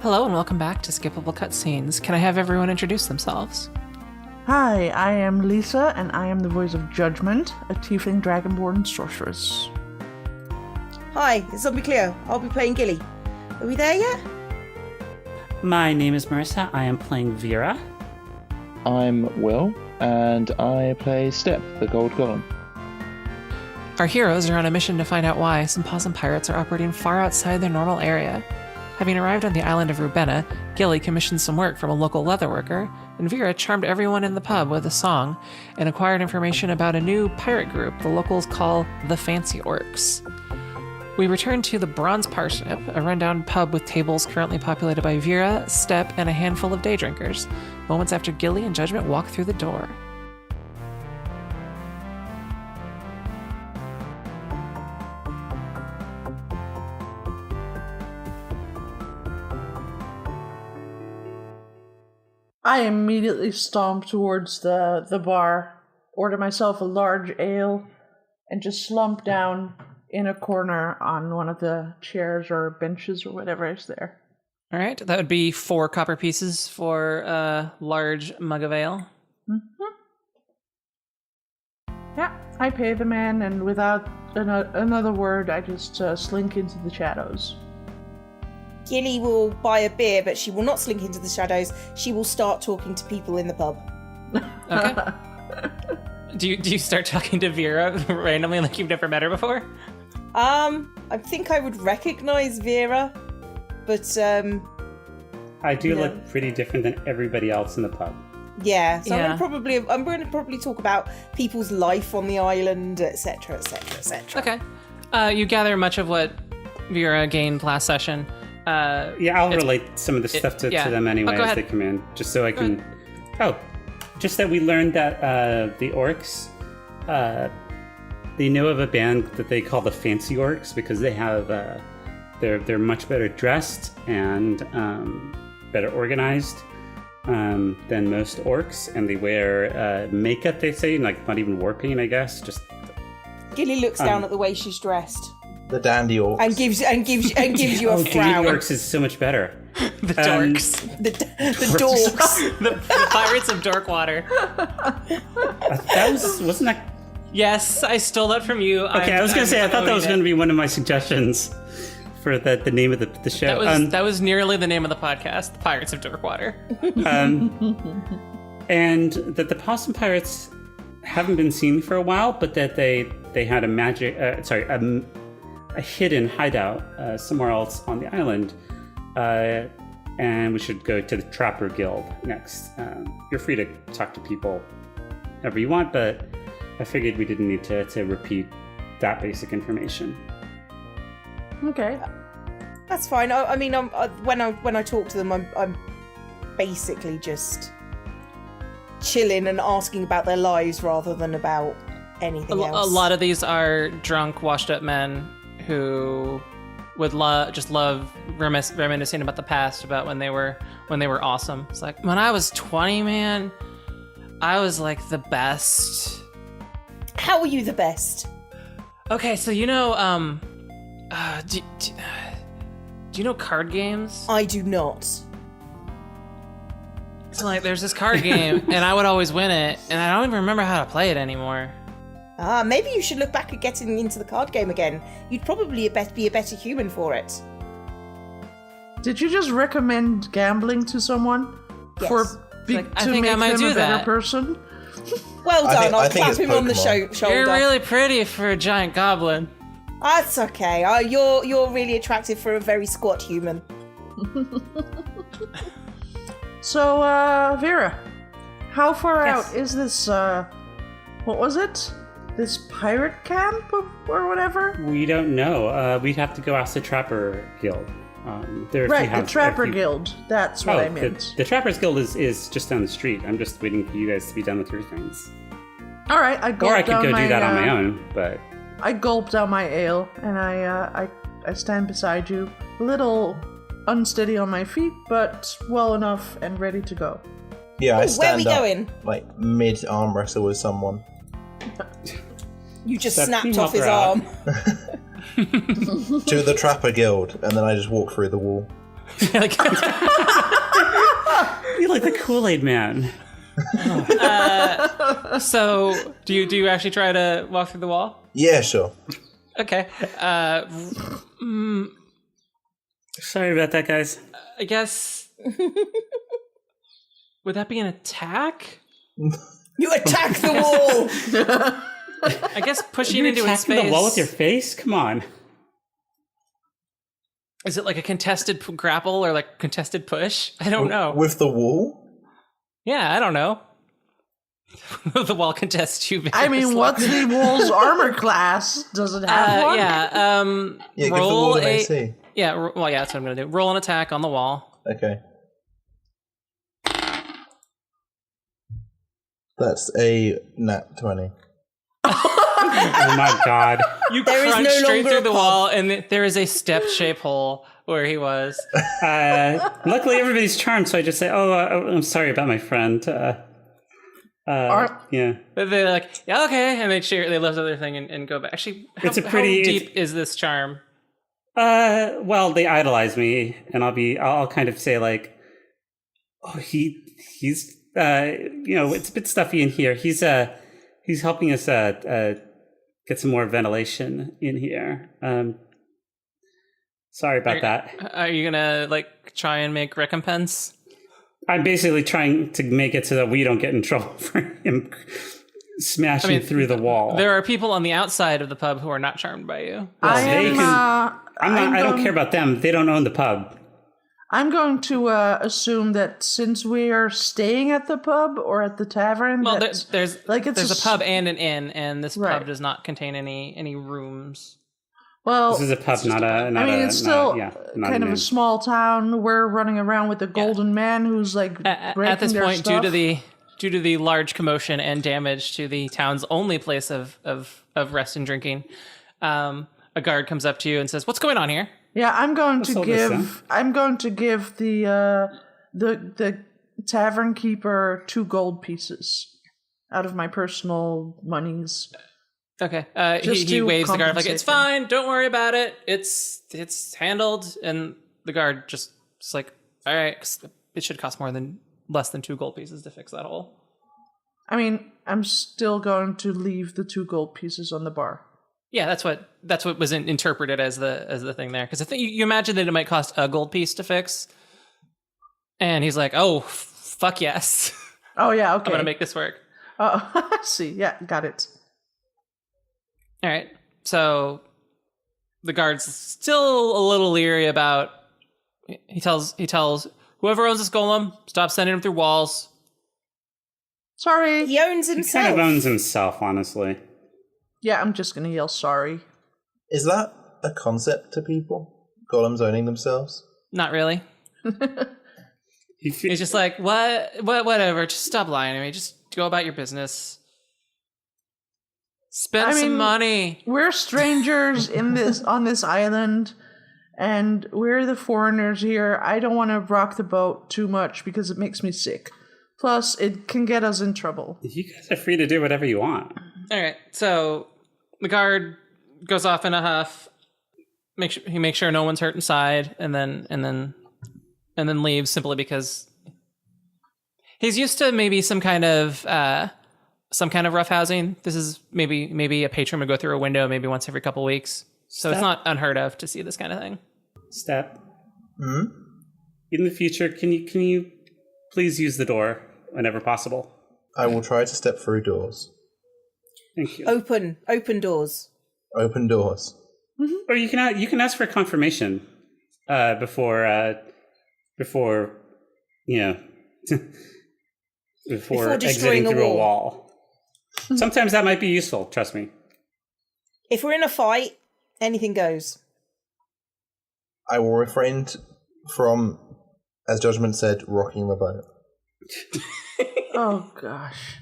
Hello and welcome back to Skippable Cutscenes. Can I have everyone introduce themselves? Hi, I am Lisa, and I am the voice of Judgment, a tiefling dragonborn sorceress. Hi, it's Zombie Cleo. I'll be playing Gilly. Are we there yet? My name is Marissa. I am playing Vera. I'm Will, and I play Step, the Gold Golem. Our heroes are on a mission to find out why some possum pirates are operating far outside their normal area. Having arrived on the island of Rubena, Gilly commissioned some work from a local leatherworker, and Vera charmed everyone in the pub with a song and acquired information about a new pirate group the locals call the Fancy Orcs. We return to the Bronze Parsnip, a rundown pub with tables currently populated by Vera, Step, and a handful of day drinkers, moments after Gilly and Judgment walk through the door. I immediately stomp towards the bar, order myself a large ale, and just slump down in a corner on one of the chairs or benches or whatever is there. All right, that would be 4 copper pieces for a large mug of ale. Mm-hmm. Yeah, I pay the man, and without another word, I just slink into the shadows. Gilly will buy a beer, but she will not slink into the shadows. She will start talking to people in the pub. Okay. Do you start talking to Vera randomly like you've never met her before? I think I would recognize Vera, but I do look pretty different than everybody else in the pub. Yeah, so I'm going to probably talk about people's life on the island, etc., etc., etc. Okay. You gather much of what Vera gained last session. I'll relate some of the stuff to them anyway as they come in, just so I can... just that we learned that the orcs, they know of a band that they call the Fancy Orcs because they have, they're much better dressed and better organized than most orcs, and they wear makeup, they say, like not even war paint, I guess. Just Gilly looks down at the way she's dressed. The dandy orcs. And gives you a frown. Dandy orcs is so much better. The dorks. The dorks. the Pirates of Dorkwater. Wasn't that... Yes, I stole that from you. Okay, I was going to say, I thought that was going to be one of my suggestions for the name of the show. That was nearly the name of the podcast, The Pirates of Dorkwater. And that the Possum Pirates haven't been seen for a while, but that they had a hidden hideout somewhere else on the island, and we should go to the Trapper Guild next. You're free to talk to people however you want, but I figured we didn't need to repeat that basic information. Okay. That's fine. I mean, when I talk to them, I'm basically just chilling and asking about their lives rather than about anything else. A lot of these are drunk, washed-up men who would love reminiscing about the past, about when they were awesome. It's like, when I was 20, man, I was like the best. How are you the best? Okay, so you know, do you know card games? I do not. So like, there's this card game, and I would always win it, and I don't even remember how to play it anymore. Maybe you should look back at getting into the card game again. You'd probably be a better human for it. Did you just recommend gambling to someone Yes. to make I might them do a better that. person? Well done. I I'll think clap it's him on the Pokemon. shoulder. You're really pretty for a giant goblin. That's okay. You're really attractive for a very squat human. So, Vera, how far out is this, what was it? This pirate camp or whatever? We don't know. We'd have to go ask the Trapper Guild. The Trapper Guild. That's what I meant. The Trappers Guild is just down the street. I'm just waiting for you guys to be done with your things. All right, I Or I could go do that on my own, but... I gulp down my ale, and I stand beside you, a little unsteady on my feet, but well enough and ready to go. Yeah, I stand where are up, we going? like mid-arm wrestle with someone. You just Step snapped him off up, his Rob. arm. To the Trapper Guild, and then I just walk through the wall. Like, you like the Kool-Aid man. So, do you actually try to walk through the wall? Yeah, sure. Okay. Sorry about that, guys. I guess. Would that be an attack? You attack the wall. I guess pushing You're into its attacking face. the wall with your face? Come on. Is it like a contested grapple or like contested push? I don't know. With the wall? Yeah, I don't know. The wall contests you. I mean, what's the wall's armor class? Does it have one? Yeah, give the roll wall an AC. Yeah, well, yeah, that's what I'm gonna do. Roll an attack on the wall. Okay. That's a nat 20. Oh my god. You There is crunch no straight longer through a the pub. wall, and there is a step-shaped hole where he was. Luckily, everybody's charmed, so I just say, I'm sorry about my friend. Yeah. But they're like, yeah, okay, and they lift up their thing and go back. Actually, how deep is this charm? Well, they idolize me, and I'll kind of say like, oh, he's it's a bit stuffy in here. He's helping us get some more ventilation in here. Sorry about that. Are you gonna like try and make recompense? I'm basically trying to make it so that we don't get in trouble for him smashing through the wall. There are people on the outside of the pub who are not charmed by you. I don't care about them. They don't own the pub. I'm going to assume that since we are staying at the pub or at the tavern, well, there's a pub and an inn, and this Right. pub does not contain any rooms. Well, This is a pub, it's still kind of a small town. We're running around with the golden man who's like breaking At this their point, stuff. due to the large commotion and damage to the town's only place of rest and drinking, a guard comes up to you and says, "What's going on here?" Yeah, I'm going What's to all this, give the tavern keeper 2 gold pieces out of my personal monies. Okay. Just He to waves the guard like, compensate "It's them. fine. Don't worry about it. It's handled." And the guard just like, "All right, 'cause it should cost less than 2 gold pieces to fix that hole." I mean, I'm still going to leave the 2 gold pieces on the bar. Yeah, that's what was interpreted as the thing there. Because I think you imagine that it might cost a gold piece to fix, and he's like, "Oh, fuck yes." Oh yeah, okay. I'm gonna make this work. Oh, I see. Yeah, got it. All right. So the guard's still a little leery about. He tells whoever owns this golem, stop sending him through walls. Sorry. He owns He himself. kind of owns himself, honestly. Yeah, I'm just gonna yell sorry. Is that a concept to people? Golems owning themselves? Not really. He's just like, whatever. Just stop lying to me. Just go about your business. Spend some money. We're strangers on this island, and we're the foreigners here. I don't want to rock the boat too much because it makes me sick. Plus, it can get us in trouble. You guys are free to do whatever you want. All right. So the guard goes off in a huff. He makes sure no one's hurt inside, and then leaves simply because he's used to maybe some kind of roughhousing. This is maybe a patron would go through a window maybe once every couple weeks. So it's not unheard of to see this kind of thing. Step. Hmm? In the future, can you please use the door whenever possible? I will try to step through doors. Thank you. Open doors. Open doors. Or you can ask for confirmation before exiting destroying a through a wall. wall. Sometimes that might be useful. Trust me. If we're in a fight, anything goes. I will refrain from, as Judgment said, rocking the boat. Oh gosh.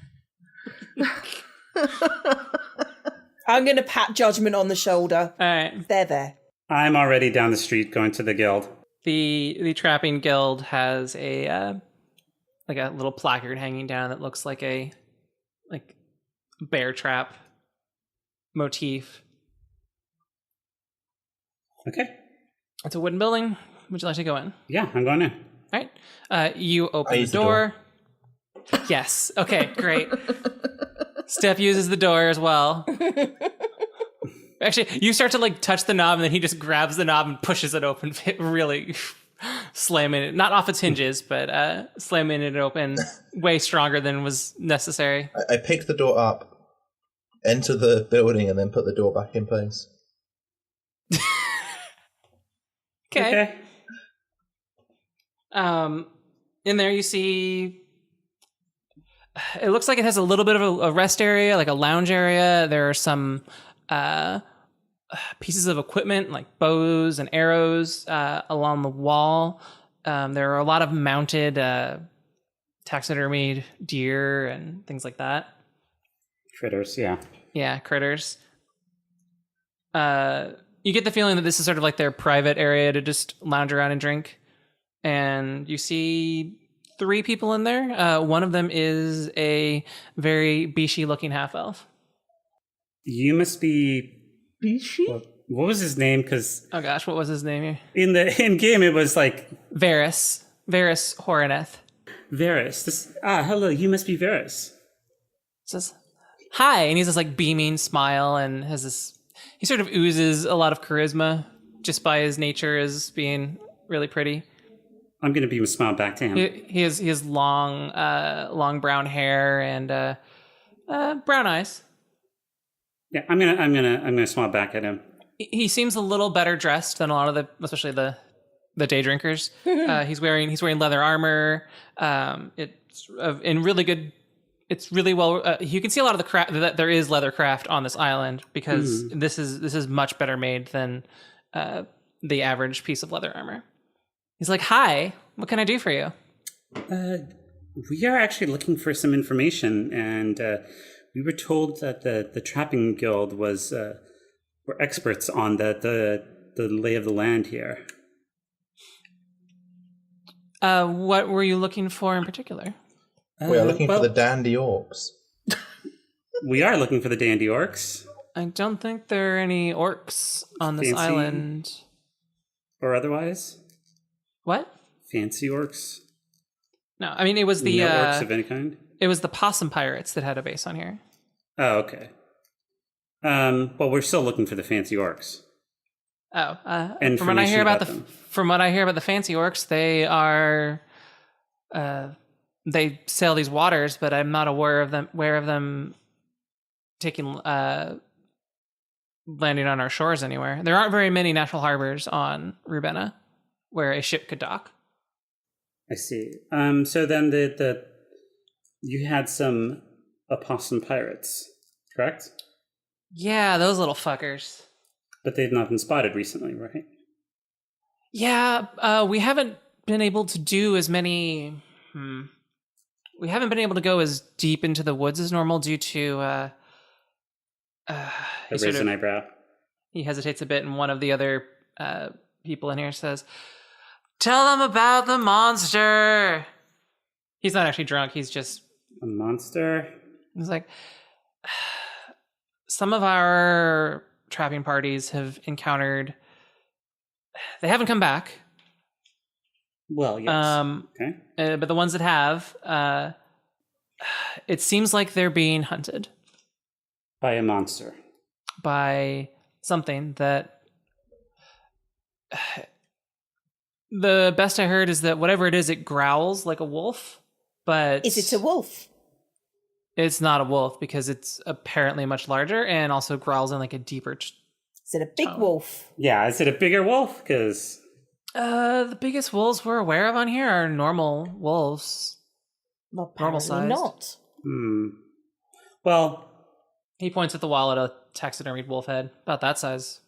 I'm going to pat Judgment on the shoulder. All right. They're there. I'm already down the street going to the guild. The trapping guild has a little placard hanging down that looks like a bear trap motif. Okay. It's a wooden building, would you like to go in? Yeah, I'm going in. All right. You open the door. Yes. Okay, great. Steph uses the door as well. Actually, you start to like touch the knob, and then he just grabs the knob and pushes it open, really slamming it, not off its hinges, but slamming it open way stronger than was necessary. I pick the door up, enter the building, and then put the door back in place. Okay. In there you see, it looks like it has a little bit of a rest area, like a lounge area. There are some pieces of equipment like bows and arrows along the wall. There are a lot of mounted taxidermied deer and things like that. Critters, yeah. Yeah, critters. You get the feeling that this is sort of like their private area to just lounge around and drink. And you see 3 people in there. One of them is a very Bishi looking half elf. You must be Bishi? What was his name? Because oh gosh, what was his name here? In game it was like Varys Horaneth. Varys. Hello, you must be Varys. Says hi, and he's this like beaming smile and has this. He sort of oozes a lot of charisma just by his nature as being really pretty. I'm going to beam a smile back to him. He has long brown hair and brown eyes. Yeah, I'm gonna smile back at him. He seems a little better dressed than a lot of especially the day drinkers. He's wearing leather armor. It's in really good. It's really well. You can see a lot of the craft that there is leather craft on this island because this is much better made than the average piece of leather armor. He's like, "Hi, what can I do for you?" We are actually looking for some information, and we were told that the trapping guild were experts on the lay of the land here. What were you looking for in particular? We are looking for the dandy orcs. We are looking for the dandy orcs. I don't think there are any orcs on this island. Or otherwise? What? Fancy orcs? No, I mean it was the no orcs of any kind. It was the possum pirates that had a base on here. Oh, okay. Well, we're still looking for the fancy orcs. Oh, and from what I hear about the fancy orcs, they are, they sail these waters, but I'm not aware of them taking landing on our shores anywhere. There aren't very many natural harbors on Ravenna where a ship could dock. I see. So then you had some opossum pirates, correct? Yeah, those little fuckers. But they've not been spotted recently, right? Yeah, we haven't been able to do as many. We haven't been able to go as deep into the woods as normal due to. Raise an eyebrow. He hesitates a bit, and one of the other people in here says, "Tell them about the monster." He's not actually drunk. He's just a monster. He's like, some of our trapping parties have encountered. They haven't come back. Well, yes. Okay. But the ones that have, it seems like they're being hunted by a monster, by something that. The best I heard is that whatever it is, it growls like a wolf. But is it a wolf? It's not a wolf because it's apparently much larger and also growls in like a deeper. Is it a big wolf? Yeah, is it a bigger wolf? Because the biggest wolves we're aware of on here are normal wolves. Well, normal size. Not. Well, he points at the wall at a taxidermied wolf head, about that size.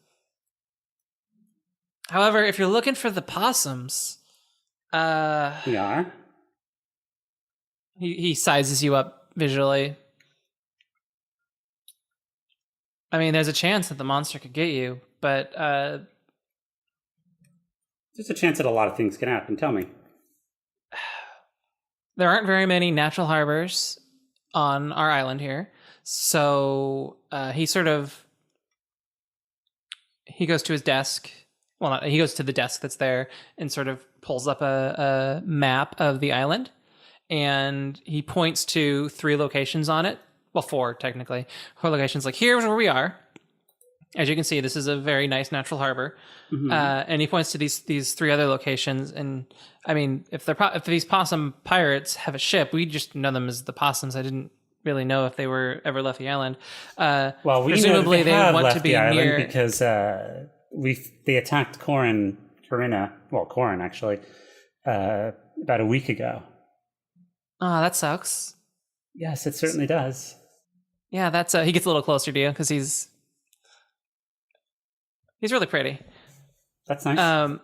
However, if you're looking for the possums, we are. He sizes you up visually. I mean, there's a chance that the monster could get you, but there's a chance that a lot of things can happen. Tell me. There aren't very many natural harbors on our island here, so he goes to his desk he goes to the desk that's there and sort of pulls up a map of the island, and he points to 3 locations on it. Well, 4 technically. 4 locations. Like, here's where we are. As you can see, this is a very nice natural harbor. Mm-hmm. And he points to these 3 other locations. And I mean, if these possum pirates have a ship, we just know them as the possums. I didn't really know if they were ever left the island. Well, we presumably know they have want left to be the island near because they attacked Corin actually, about a week ago. Oh, that sucks. Yes, it certainly does. Yeah, that's he gets a little closer to you because he's really pretty. That's nice.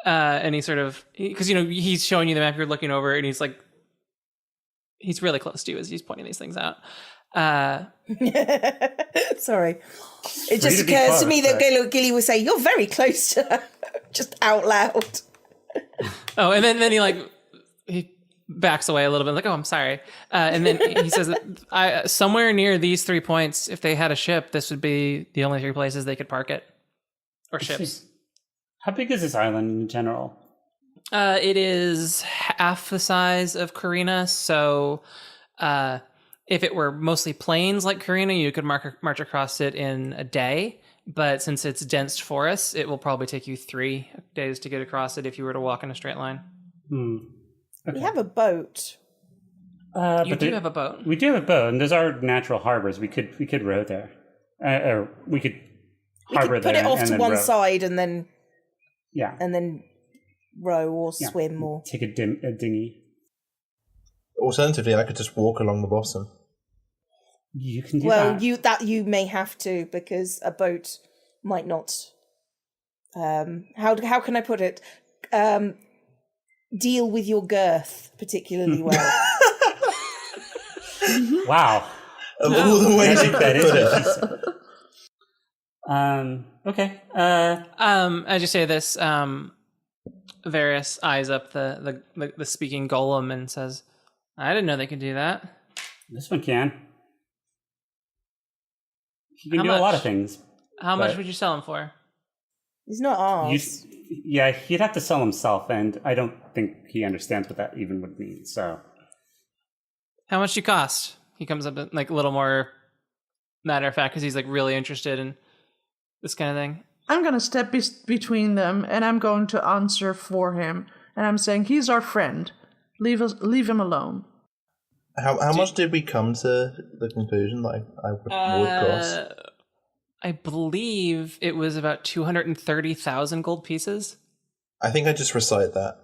And he sort of, because he's showing you the map, you're looking over, and he's like, he's really close to you as he's pointing these things out. Sorry, it just occurs to me that Gilly would say, "You're very close to her," just out loud. Oh, and then he backs away a little bit, like, "Oh, I'm sorry," and then he says that somewhere near these 3 points, if they had a ship, this would be the only 3 places they could park it, or ships. How big is this island in general? It is half the size of Carina, so if it were mostly plains like Carina, you could march across it in a day. But since it's dense forest, it will probably take you 3 days to get across it if you were to walk in a straight line. Okay. We have a boat. You do have a boat. We do have a boat, and those are natural harbors. We could row there, or we could harbor there. Put it off to one row. side and then and then row or swim or take a dinghy. Alternatively, I could just walk along the bottom. You can do that. You may have to, because a boat might not. How can I put it? Deal with your girth particularly well. Wow. Of all the ways you could put it. Okay. As you say this, Varys eyes up the speaking golem and says, "I didn't know they could do that." This one can. He can do a lot of things. How much would you sell him for? He's not ours. Yeah, he'd have to sell himself, and I don't think he understands what that even would mean. So, how much do you cost? He comes up like a little more matter of fact because he's like really interested in this kind of thing. I'm going to step between them, and I'm going to answer for him. And I'm saying, he's our friend. Leave him alone. How much did we come to the conclusion that I would cost? I believe it was about 230,000 gold pieces. I think I just recite that.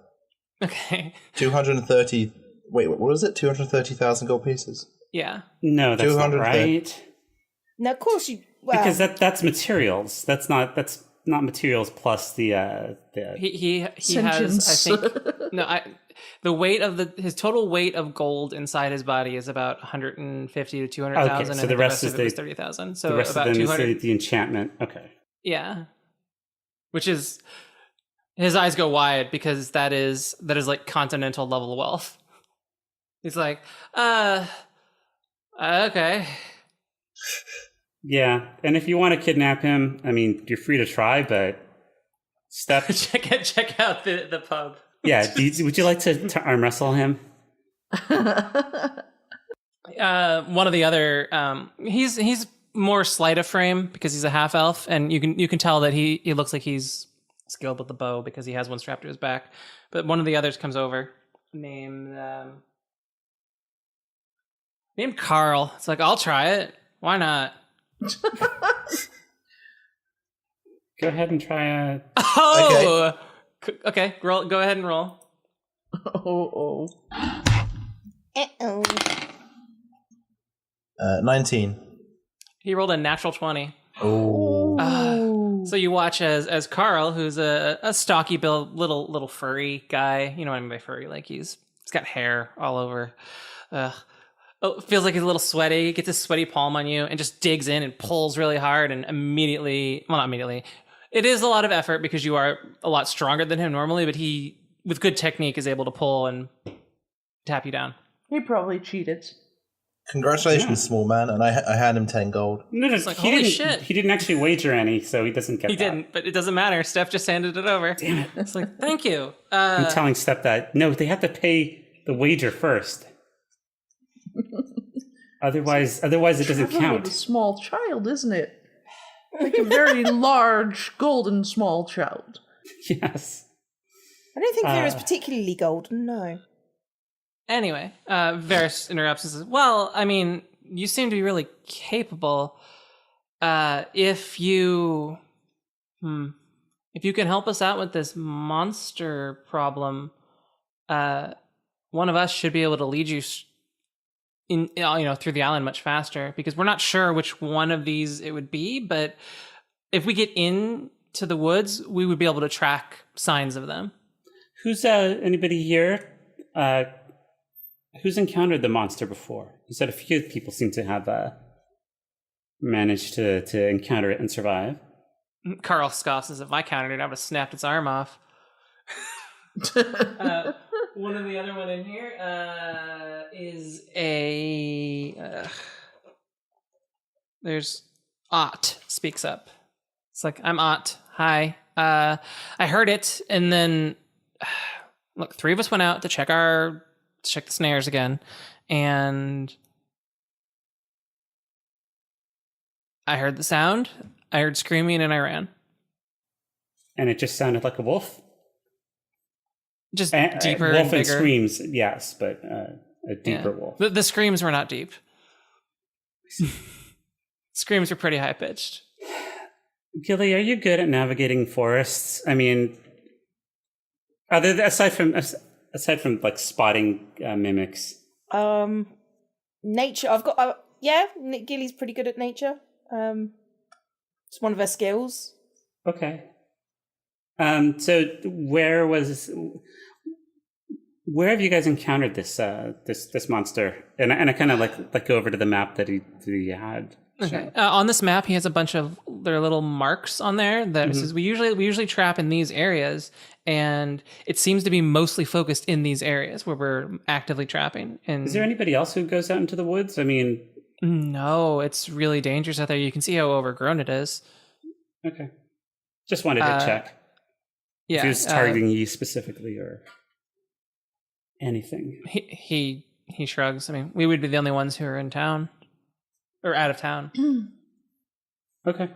Okay. 230... Wait, what was it? 230,000 gold pieces? Yeah. No, that's not right. Now, of course you... Well, because that's materials. That's not materials plus the he has, I think... the weight of his total weight of gold inside his body is about 150 to 200,000. Okay, so the rest is 30,000. So the rest about of them 200. is the enchantment. Okay. Yeah. Which is, his eyes go wide because that is like continental level wealth. He's like, okay. Yeah, and if you want to kidnap him, I mean, you're free to try, but step. check out the pub. Yeah, would you like to arm wrestle him? One of the other, he's more sleight of frame because he's a half elf, and you can tell that he looks like he's skilled with the bow because he has one strapped to his back. But one of the others comes over, named Carl. It's like, I'll try it. Why not? Go ahead and try a... Oh! Okay, roll. Go ahead and roll. Oh. 19. He rolled a natural 20. Oh. So you watch as Carl, who's a stocky built little furry guy. You know what I mean by furry? Like he's got hair all over. Feels like he's a little sweaty. Gets a sweaty palm on you and just digs in and pulls really hard and immediately. Well, not immediately. It is a lot of effort because you are a lot stronger than him normally, but he, with good technique, is able to pull and tap you down. He probably cheated. Congratulations, small man, and I hand him 10 gold. No, It's like, holy shit. He didn't actually wager any, so he doesn't get He didn't, but it doesn't matter. Steph just handed it over. Damn it. It's like, thank you. I'm telling Steph that, no, they have to pay the wager first. Otherwise it doesn't count. A small child, isn't it? Like a very large, golden small child. Yes. I don't think Vera's particularly golden, no. Anyway, Varys interrupts and says, well, I mean, you seem to be really capable. If you can help us out with this monster problem, one of us should be able to lead you through the island much faster, because we're not sure which one of these it would be, but if we get into the woods, we would be able to track signs of them. Who's anybody here who's encountered the monster before? You said a few people seem to have managed to encounter it and survive. Carl scoffs as if I countered it, I would have snapped its arm off. One of the other one in here is there's Ott speaks up. It's like, I'm Ott. Hi. I heard it, and then look, 3 of us went out to check the snares again, and I heard the sound, I heard screaming, and I ran. And it just sounded like a wolf? Just deeper wolf and bigger. And screams, yes, but a deeper wolf. The screams were not deep. Screams were pretty high pitched. Gilly, are you good at navigating forests? I mean, aside from like spotting mimics. Nature. I've got. Gilly's pretty good at nature. It's one of her skills. Okay. So where have you guys encountered this monster? And I kind of like go over to the map that he had. Okay. On this map, he has a bunch of their little marks on there that says we usually trap in these areas, and it seems to be mostly focused in these areas where we're actively trapping. And is there anybody else who goes out into the woods? I mean, no, it's really dangerous out there. You can see how overgrown it is. Okay, just wanted to check. Yeah, if he was targeting you specifically or anything. He shrugs. I mean, we would be the only ones who are in town. Or out of town. Okay.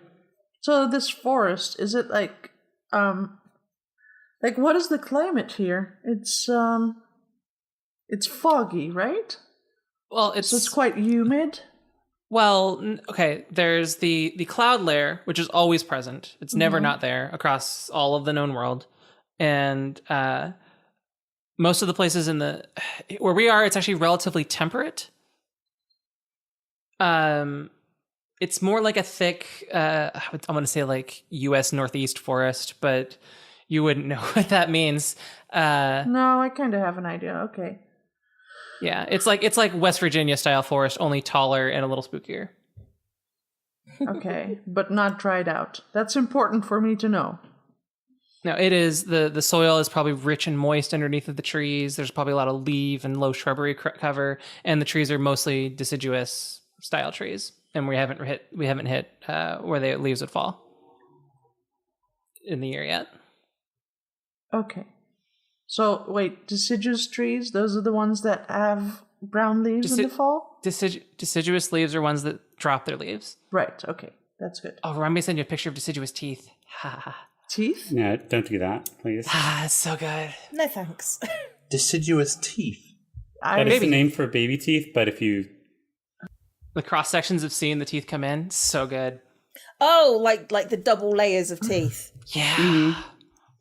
So this forest, is it like what is the climate here? It's foggy, right? Well, so it's quite humid. Well, okay, there's the cloud layer, which is always present. It's never not there across all of the known world. And most of the places where we are, it's actually relatively temperate. It's more like a thick, I'm going to say like U.S. Northeast forest, but you wouldn't know what that means. No, I kind of have an idea. Okay. Yeah, it's like West Virginia style forest, only taller and a little spookier. Okay, but not dried out. That's important for me to know. No, it is. The soil is probably rich and moist underneath of the trees. There's probably a lot of leaf and low shrubbery cover, and the trees are mostly deciduous style trees, and we haven't hit where the leaves would fall in the year yet. Okay. So wait, deciduous trees, those are the ones that have brown leaves in the fall? Deciduous leaves are ones that drop their leaves. Right, okay. That's good. Oh, remind me to send you a picture of deciduous teeth. Teeth? No, don't do that, please. It's so good. No thanks. Deciduous teeth. That is the name for baby teeth, but if you... The cross sections of seeing the teeth come in, so good. Oh, like the double layers of teeth. Yeah. Mm-hmm.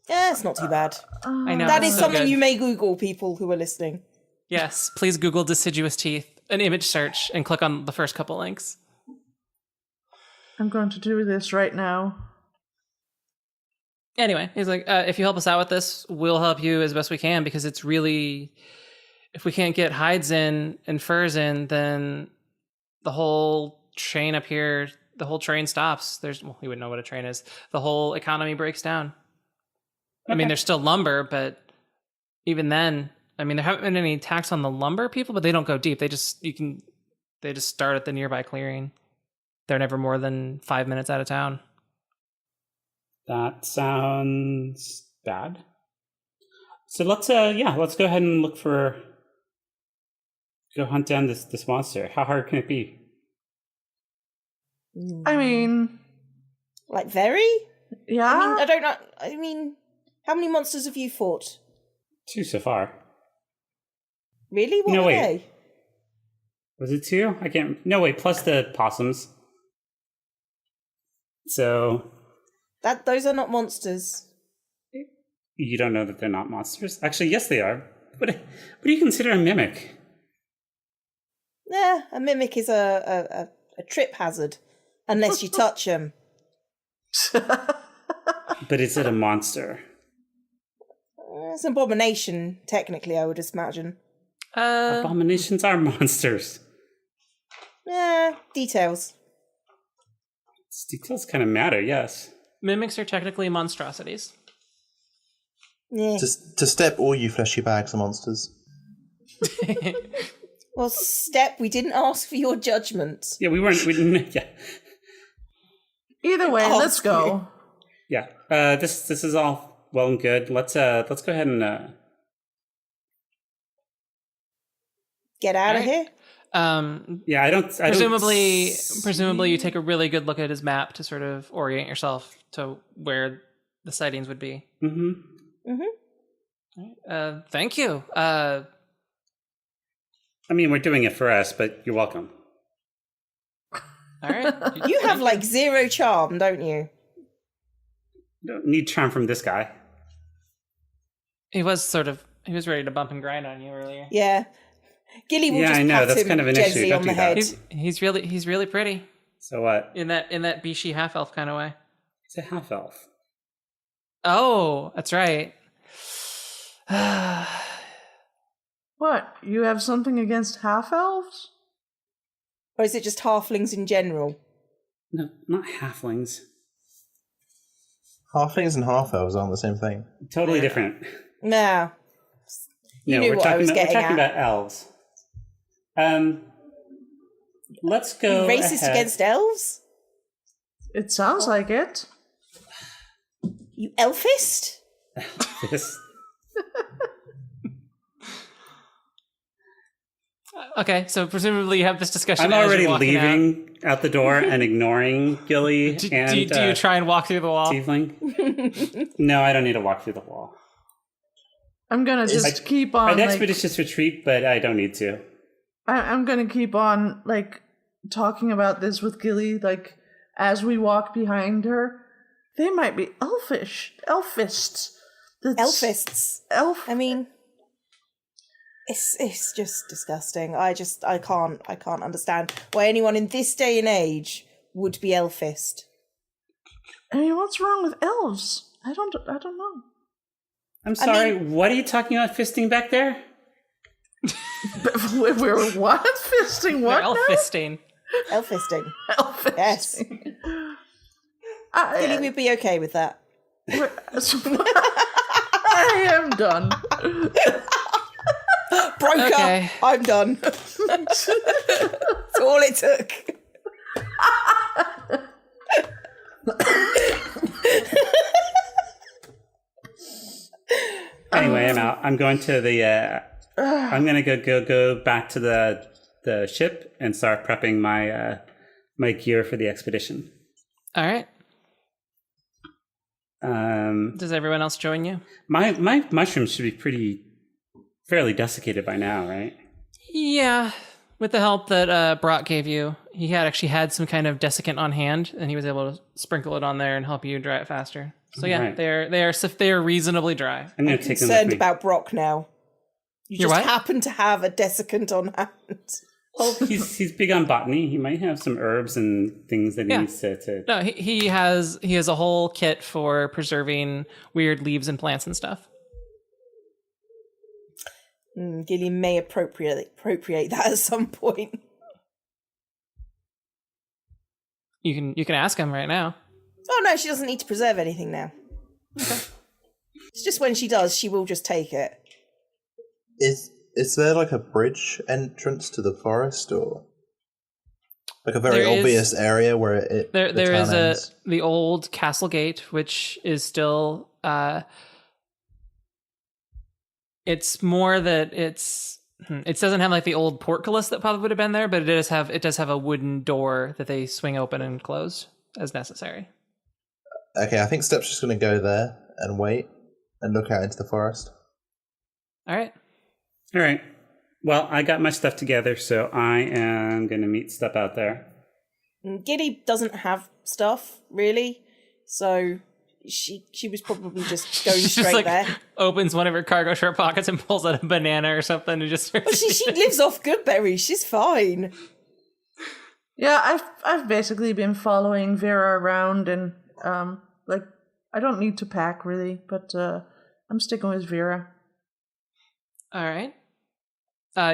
Yeah, it's not too bad. I know. That is so something good. you may Google, people who are listening. Yes, please Google deciduous teeth, an image search, and click on the first couple links. I'm going to do this right now. Anyway, he's like, if you help us out with this, we'll help you as best we can, because it's really, if we can't get hides in and furs in, then the whole train up here, the whole train stops. We wouldn't know what a train is. The whole economy breaks down. Okay. I mean, there's still lumber, but even then, I mean, there haven't been any attacks on the lumber people, but they don't go deep. They They just start at the nearby clearing. They're never more than 5 minutes out of town. That sounds bad. So let's go ahead and go hunt down this monster. How hard can it be? I mean, like very? Yeah. I don't know. I mean, how many monsters have you fought? 2 so far. Really? What were they? Was it 2? I can't. No, wait. Plus the possums. So. Those are not monsters. You don't know that they're not monsters? Actually, yes, they are. What do you consider a mimic? Yeah, a mimic is a trip hazard, unless you touch them. But is it a monster? It's an abomination, technically, I would imagine. Abominations are monsters. Yeah, details. Details kind of matter, yes. Mimics are technically monstrosities. Yeah. To Step, all you fleshy bags are monsters. Well, Step, we didn't ask for your judgment. Yeah, we didn't. Yeah. Either way, let's go. Yeah. This is all well and good. Let's go ahead and get out of here. Yeah, I don't. Presumably, you take a really good look at his map to sort of orient yourself to where the sightings would be. Mm-hmm. Mm-hmm. Thank you. I mean, we're doing it for us, but you're welcome. All right. You have like 0 charm, don't you? Don't need charm from this guy. He was ready to bump and grind on you earlier. Yeah. Gilly will just pat that's him kind of an issue. gently Don't on do the that. head. He's really pretty. So what? In that Bishi half elf kind of way. He's a half elf. Oh, that's right. What? You have something against half elves? Or is it just halflings in general? No, not halflings. Halflings and half elves aren't the same thing. Totally different. No. You knew we're what talking I was about, getting we're talking at. about elves. Let's go. You racist ahead. against elves? It sounds like it. You elfist? This. Okay, so presumably you have this discussion. I'm as already you're walking leaving out the door and ignoring Gilly Do and you try and walk through the wall? Tiefling. No, I don't need to walk through the wall. I'm gonna just keep on. I'd expeditious retreat, but I don't need to. I'm gonna keep on talking about this with Gilly. As we walk behind her, they might be elfists. Elfists. I mean, it's just disgusting. I can't understand why anyone in this day and age would be elfist. I mean, what's wrong with elves? I don't know. I'm sorry, what are you talking about fisting back there? We're what? Fisting what? Elfisting. Elfisting. Elfisting. Yes. Gilly would be okay with that. I am done. Broke up. I'm done. That's all it took. Anyway, I'm out. I'm going to the. I'm gonna go back to the ship and start prepping my my gear for the expedition. All right. Does everyone else join you? My mushrooms should be fairly desiccated by now, right? Yeah. With the help that Brock gave you, he had some kind of desiccant on hand, and he was able to sprinkle it on there and help you dry it faster. So yeah, right. they are reasonably dry. I'm I'm concerned about Brock now. You just happen to have a desiccant on hand. Well, he's big on botany. He might have some herbs and things that he needs to. No, he has a whole kit for preserving weird leaves and plants and stuff. Gilly may appropriate that at some point. You can ask him right now. Oh no, she doesn't need to preserve anything now. Okay. It's just when she does, she will just take it. Is there a bridge entrance to the forest, or? Like a very obvious area where it. There is the old castle gate, which is still. It's more that it doesn't have like the old portcullis that probably would have been there, but it does have a wooden door that they swing open and close as necessary. Okay, I think Step's just going to go there and wait and look out into the forest. All right. Well, I got my stuff together, so I am going to meet Step out there. Giddy doesn't have stuff, really, so she was probably just going straight there. Opens one of her cargo short pockets and pulls out a banana or something and just... she lives off good berries. She's fine. Yeah, I've basically been following Vera around and, I don't need to pack, really, but I'm sticking with Vera. All right.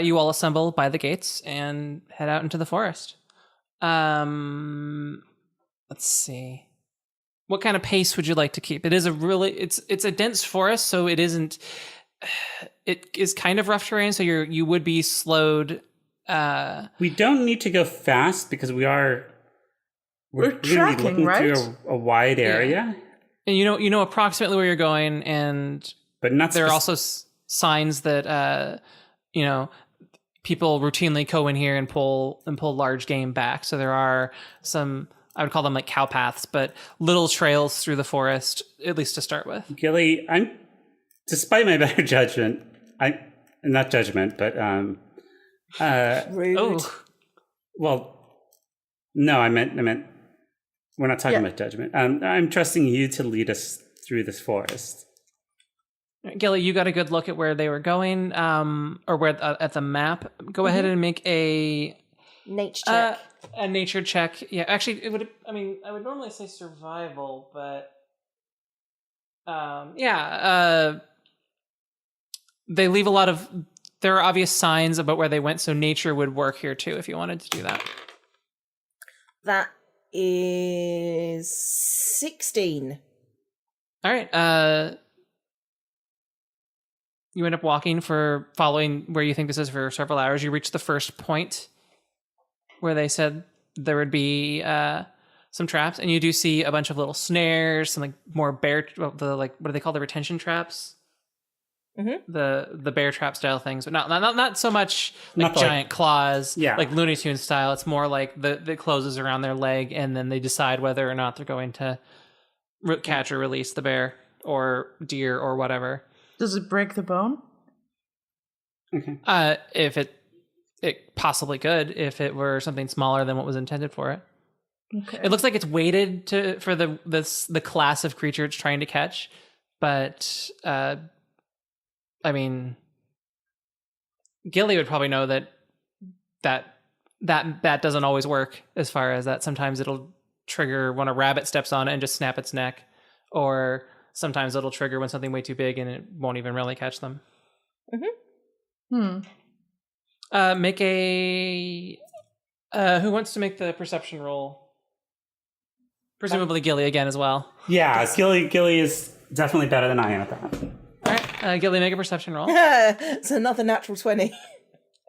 You all assemble by the gates and head out into the forest. Let's see. What kind of pace would you like to keep? It is it's a dense forest, so it isn't. It is kind of rough terrain, so you would be slowed. We don't need to go fast because we're tracking, looking right? through a wide area, and you know approximately where you're going, and but not. There are also signs that people routinely go in here and pull large game back. So there are some. I would call them like cow paths, but little trails through the forest, at least to start with. Gilly, despite my better judgment, not judgment, but rude. Oh. Well, no, I meant we're not talking about judgment. I'm trusting you to lead us through this forest. Gilly, you got a good look at where they were going, or where at the map. Go ahead and make a nature check. A nature check. Yeah, actually, it would. I mean, I would normally say survival, but they leave a lot of. There are obvious signs about where they went, so nature would work here too if you wanted to do that. That is 16. All right. You end up following where you think this is for several hours. You reach the first point where they said there would be some traps, and you do see a bunch of little snares, some like more bear, what do they call the retention traps? Mm-hmm. The bear trap style things, but not so much like giant claws, like Looney Tunes style. It's more like the closes around their leg, and then they decide whether or not they're going to catch or release the bear or deer or whatever. Does it break the bone? Okay. If it possibly could, if it were something smaller than what was intended for it. Okay. It looks like it's weighted for the class of creature it's trying to catch, but I mean, Gilly would probably know that doesn't always work. As far as that, sometimes it'll trigger when a rabbit steps on it and just snap its neck, or sometimes it'll trigger when something way too big and it won't even really catch them. Make a. Who wants to make the perception roll? Presumably Gilly again as well. Yeah, Gilly is definitely better than I am at that. All right, Gilly, make a perception roll. It's another natural 20.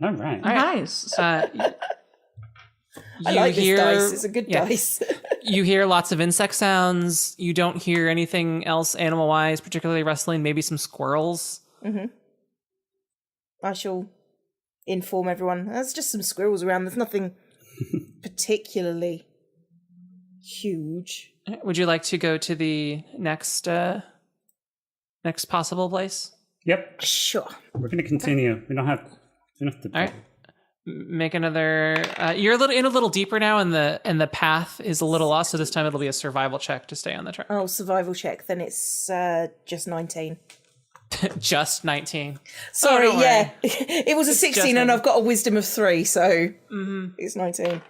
All right. Nice. I like this dice. It's a good dice. You hear lots of insect sounds. You don't hear anything else animal-wise, particularly rustling. Maybe some squirrels. Mm-hmm. I shall inform everyone. There's just some squirrels around. There's nothing particularly huge. Would you like to go to the next possible place? Yep. Sure. We're going to continue. We don't have to. All right. Make another. You're a little deeper now, and the path is a little lost. So this time it'll be a survival check to stay on the track. Oh, survival check. Then it's just 19. Just 19. Sorry, it was a 16, and I've got a wisdom of 3, so it's 19.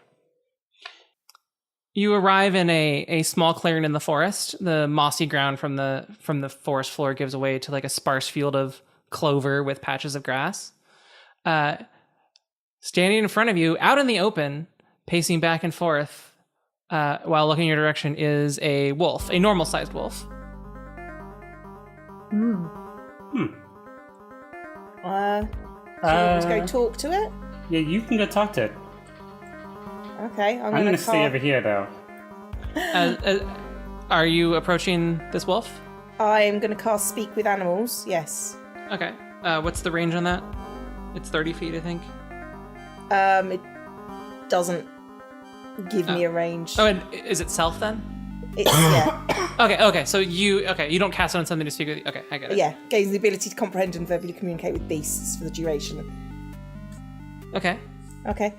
You arrive in a small clearing in the forest. The mossy ground from the forest floor gives way to like a sparse field of clover with patches of grass. Standing in front of you, out in the open, pacing back and forth, while looking in your direction, is a wolf, a normal-sized wolf. Let's go talk to it? Yeah, you can go talk to it. Okay, I'm gonna stay over here though. Are you approaching this wolf? I'm gonna cast Speak with Animals. Yes. Okay. What's the range on that? It's 30 feet, I think. It doesn't give me a range. Oh, and is it self then? It's yeah. Okay. So you don't cast it on something to speak with. Okay, I get it. Yeah, gains the ability to comprehend and verbally communicate with beasts for the duration. Okay. Okay.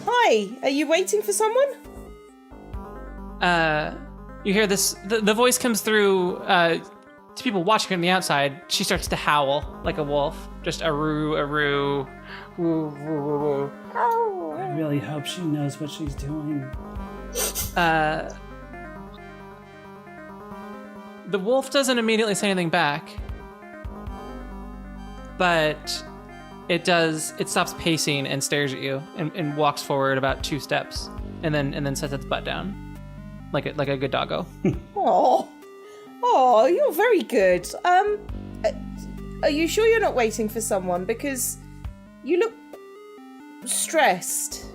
Hi, are you waiting for someone? You hear this. The voice comes through to people watching from the outside. She starts to howl like a wolf, just aroo, aroo, woo, woo, woo, woo. I really hope she knows what she's doing. The wolf doesn't immediately say anything back, but it does. It stops pacing and stares at you and walks forward about 2 steps, and then sets its butt down, like a good doggo. Oh, you're very good. Are you sure you're not waiting for someone? Because you look stressed.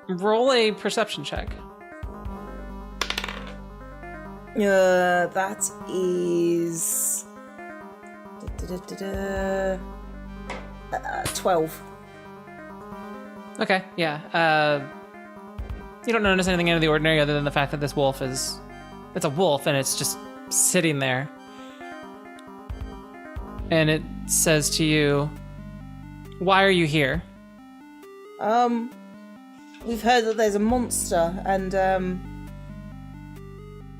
Roll a perception check. That is 12. Okay, yeah. You don't notice anything out of the ordinary other than the fact that this wolf it's a wolf and it's just sitting there. And it says to you, "Why are you here?" We've heard that there's a monster and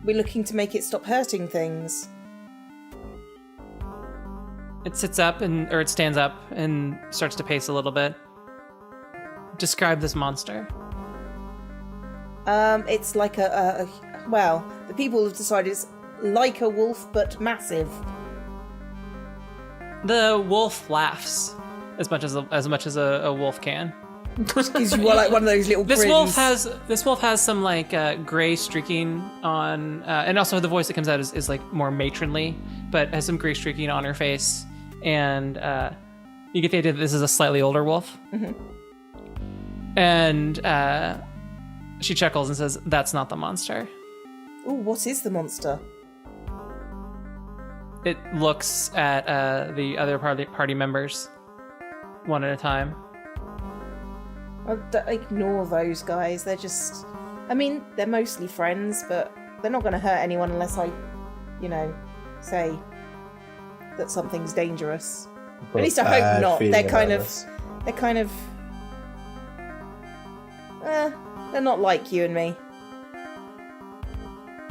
we're looking to make it stop hurting things. It sits up or it stands up and starts to pace a little bit. Describe this monster. It's like well, the people have decided it's like a wolf but massive. The wolf laughs as much as a wolf can. Gives you like one of those little This grins. wolf has some like gray streaking on, and also the voice that comes out is like more matronly, but has some gray streaking on her face, and you get the idea that this is a slightly older wolf. Mm-hmm. And she chuckles and says, "That's not the monster." Ooh, what is the monster? It looks at the other party members one at a time. Don't ignore those guys. They're just... I mean, they're mostly friends, but they're not going to hurt anyone unless I, say that something's dangerous. At least I hope not. They're kind of... they're not like you and me.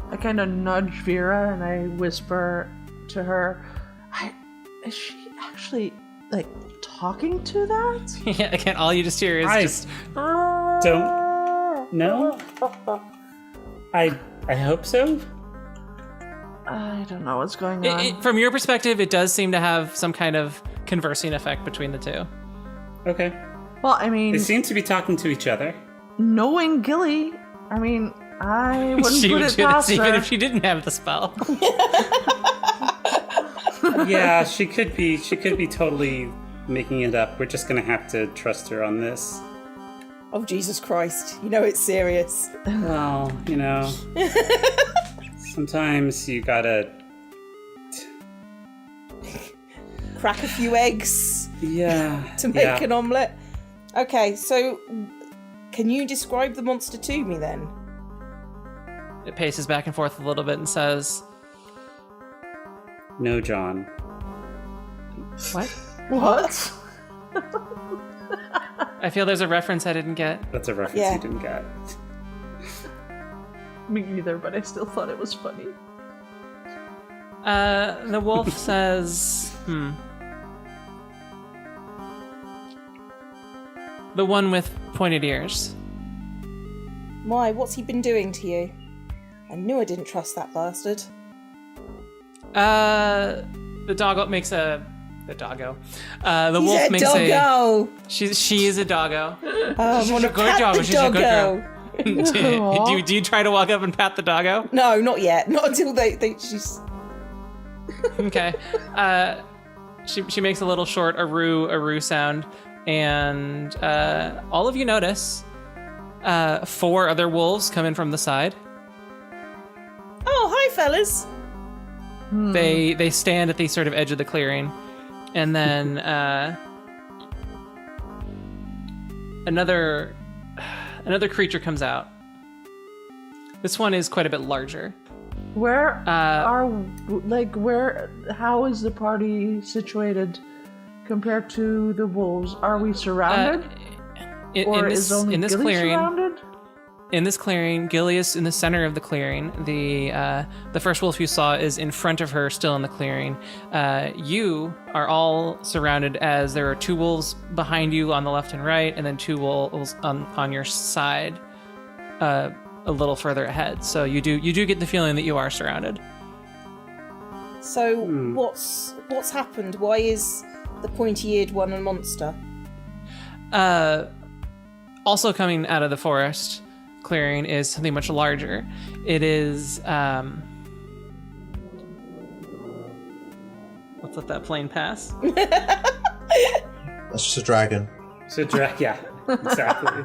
I kind of nudge Vera and I whisper to her, is she actually, talking to that? Yeah, again, all you just hear is just... Don't know. I hope so. I don't know what's going on. From your perspective, it does seem to have some kind of conversing effect between the two. Okay. Well, I mean... They seem to be talking to each other. Knowing Gilly, I mean, I wouldn't put it past her. Even if she didn't have the spell. Yeah, she could be totally making it up. We're just gonna have to trust her on this. Oh, Jesus Christ. You know it's serious. Well, sometimes you gotta... crack a few eggs. Yeah. To make an omelette. Okay, so can you describe the monster to me then? It paces back and forth a little bit and says, "No, John." What? What? I feel there's a reference I didn't get. That's a reference you didn't get. Me either, but I still thought it was funny. The wolf says, "The one with pointed ears." Why, what's he been doing to you? I knew I didn't trust that bastard. The doggo makes a... The doggo. The He's wolf a makes doggo. She is a doggo. Oh, I want to Good pat job. the She's a good doggo. girl. Do you try to walk up and pat the doggo? No, not yet. Not until she's... Okay. She makes a little short aroo sound, and all of you notice 4 other wolves come in from the side. Oh, hi, fellas. They stand at the sort of edge of the clearing, and then another creature comes out. This one is quite a bit larger. How is the party situated compared to the wolves? Are we surrounded? Is only Gilly surrounded? In this clearing, Gilly is in the center of the clearing. The first wolf you saw is in front of her, still in the clearing. You are all surrounded, as there are 2 wolves behind you on the left and right, and then 2 wolves on your side, a little further ahead. So you do get the feeling that you are surrounded. So what's happened? Why is the pointy-eared one a monster? Also coming out of the forest clearing is something much larger. It is let's let that plane pass. That's just a dragon. It's a dragon. Yeah, exactly.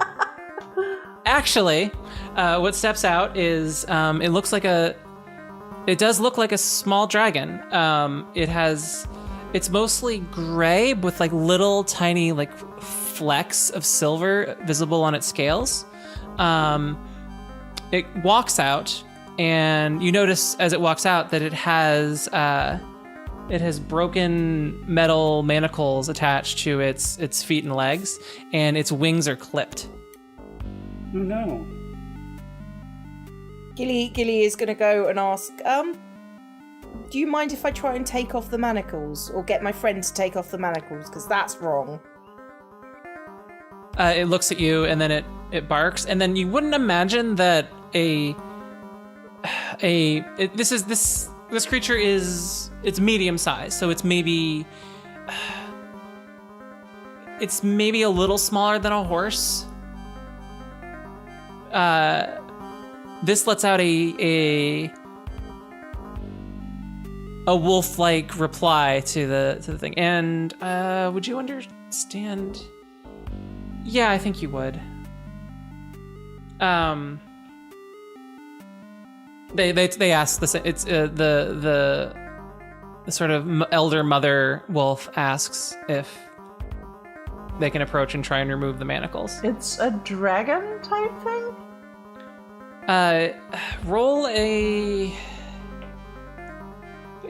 Actually, what steps out is it does look like a small dragon. It's mostly gray with like little tiny like flecks of silver visible on its scales. It walks out, and you notice as it walks out that it has broken metal manacles attached to its feet and legs, and its wings are clipped. Oh no. Gilly is going to go and ask, do you mind if I try and take off the manacles? Or get my friend to take off the manacles? Because that's wrong. It looks at you, and then it barks, and then you wouldn't imagine that this creature it's medium size, so it's maybe a little smaller than a horse. This lets out a wolf-like reply to the thing. And would you understand? Yeah, I think you would. They ask the it's the sort of elder mother wolf asks if they can approach and try and remove the manacles. It's a dragon type thing? Roll a...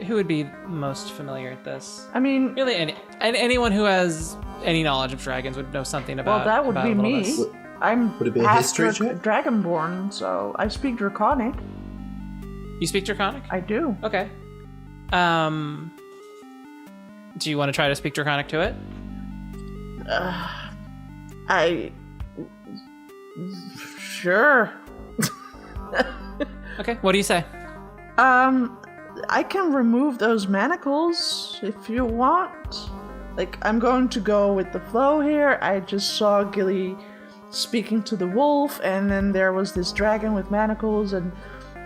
Who would be most familiar at this? I mean... Really, anyone who has any knowledge of dragons would know something about... Well, that would be me. Would it be a history check? Dragonborn, so I speak Draconic. You speak Draconic? I do. Okay. Do you want to try to speak Draconic to it? Sure. Okay, what do you say? I can remove those manacles if you want. Like, I'm going to go with the flow here. I just saw Gilly speaking to the wolf, and then there was this dragon with manacles, and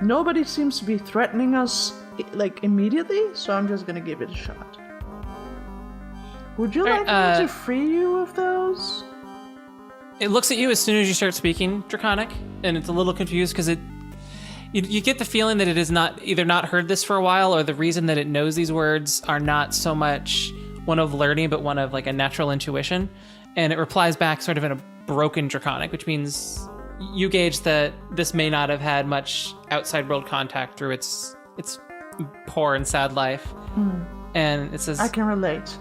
nobody seems to be threatening us, like, immediately, so I'm just gonna give it a shot. Would you like me to free you of those? It looks at you as soon as you start speaking Draconic, and it's a little confused because you get the feeling that it is either not heard this for a while, or the reason that it knows these words are not so much one of learning, but one of like a natural intuition. And it replies back sort of in a broken Draconic, which means you gauge that this may not have had much outside world contact through its poor and sad life. And it says, I can relate.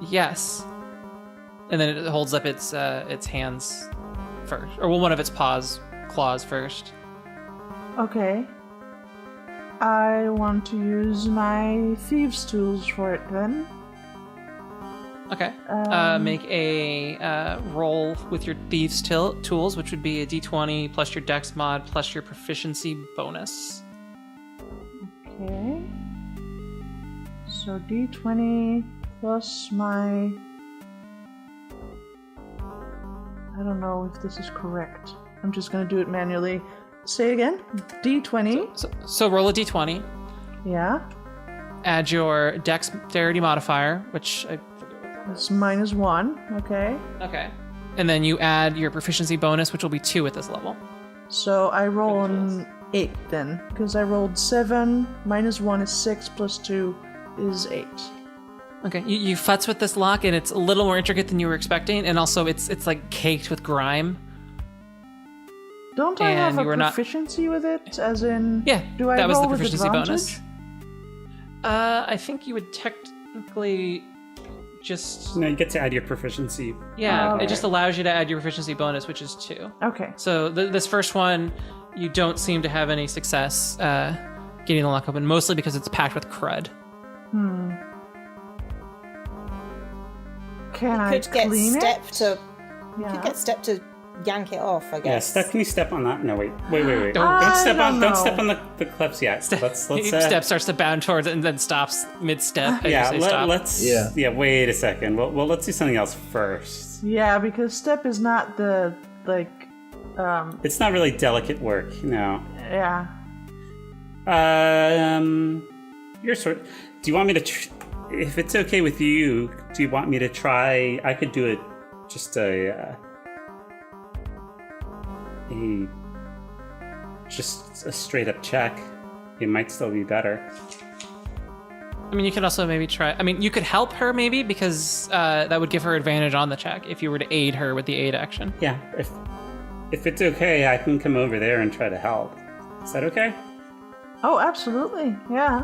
Yes. And then it holds up its hands first, or one of its claws first. Okay. I want to use my thieves' tools for it then. Okay. Make a roll with your thieves' tools, which would be a d20 plus your dex mod plus your proficiency bonus. Okay. So d20 plus my... I don't know if this is correct. I'm just going to do it manually. Say again. D20. So roll a d20. Yeah. add your dexterity modifier, which I It's -1. Okay. Okay. And then you add your proficiency bonus, which will be 2 at this level. So I roll an 8 then, because I rolled 7. -1 is 6, plus 2 is 8. Okay. You futz with this lock, and it's a little more intricate than you were expecting, and also it's like caked with grime. Don't I And have you a were not- proficiency with it? As in, Yeah, do I that was roll the with proficiency advantage? bonus. I think you would technically just... No, you get to add your proficiency. Yeah, Okay. it just allows you to add your proficiency bonus, which is 2. Okay. So this first one, you don't seem to have any success getting the lock open, mostly because it's packed with crud. Can I Could get clean Step it? to. Yeah. Could get Step to yank it off. I Yeah, guess. Step, can you step on that? No, wait. Don't- Don't step on. don't Don't step know. on the cliffs yet. Let's. Step starts to bound towards it and then stops mid-step. as Yeah, you say stop. let's. Yeah. Yeah. Wait a second. Well, let's do something else first. Yeah, because step is not the It's not really delicate work, no. yeah. You're sort. Do you want me to? If it's okay with you, do you want me to try? I could do it. Just a straight up check. It might still be better. I mean, you could also maybe try... I mean, you could help her maybe, because that would give her advantage on the check if you were to aid her with the aid action. Yeah. If it's okay, I can come over there and try to help. Is that okay? Oh, absolutely. Yeah.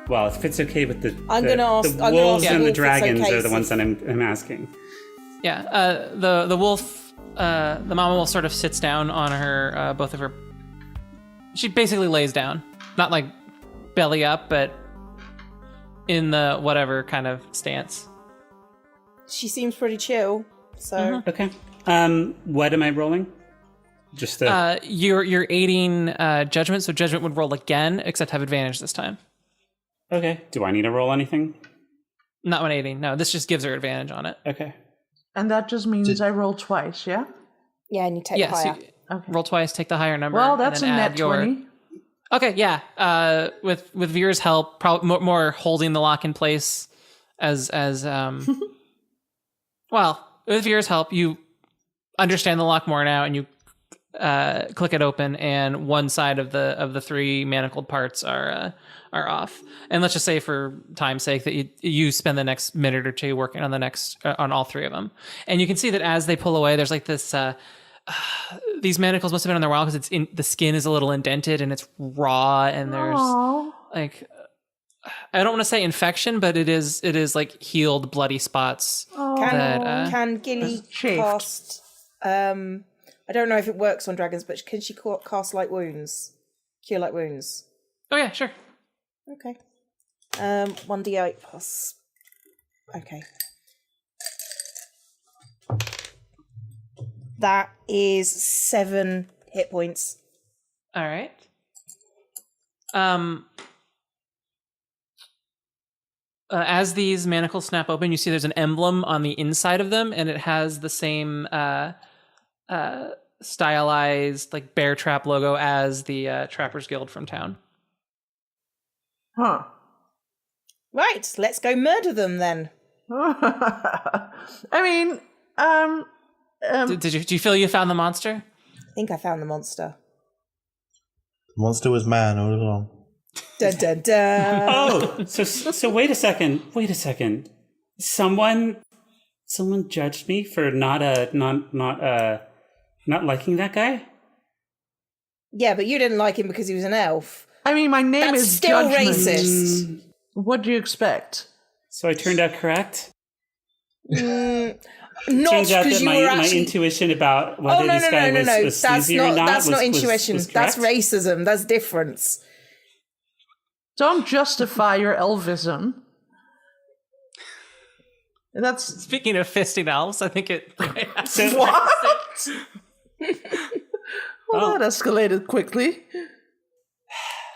Well, if it's okay with the I'm gonna ask- the I'm gonna wolves ask and the the wolf if it's dragons okay are the if- ones that I'm asking. Yeah, the wolf, the mama wolf sort of sits down on her, both of her... She basically lays down. Not like belly up, but in the whatever kind of stance. She seems pretty chill. So Okay. What am I rolling? Just You're aiding judgment, so judgment would roll again, except have advantage this time. okay. Do I need to roll anything? Not when aiding. No, this just gives her advantage on it. Okay. And that just means I roll twice, yeah? yeah, and you take Yes. higher. Okay. Roll twice, take the higher number. Well, and that's a then net add your... 20. Okay, yeah. With Veer's help, probably more holding the lock in place as well. With Veer's help, you understand the lock more now, and you click it open, and one side of the 3 manacled parts are off. And let's just say, for time's sake, that you spend the next minute or 2 working on the next on all 3 of them, and you can see that as they pull away, there's like this. These manacles must have been on there a while, because the skin is a little indented and it's raw, and there's Aw. like, I don't want to say infection, but it is like healed bloody spots. Can Gilly chafed. cast? I don't know if it works on dragons, but can she cast light wounds? Cure light wounds. Oh yeah, sure. Okay. 1d8 plus. Okay. That is 7 hit points. All right. As these manacles snap open, you see there's an emblem on the inside of them, and it has the same stylized like bear trap logo as the Trappers Guild from town. Huh. Right, let's go murder them then. I mean, Did you feel you found the monster? I think I found the monster. The monster was man all along. Dun dun dun. Oh, so wait a second. Someone judged me for not liking that guy. Yeah, but you didn't like him because he was an elf. I mean, my name That's is still Judgment. racist. What do you expect? So I turned out correct. Not Turns out because that you were my actually. intuition about whether Oh no this no guy no no no! was That's sleazy or not. not That's not was intuition. correct. That's racism. That's difference. Don't justify your elvism. That's Speaking of fisting elves, I think it. So, what? Well, that escalated quickly.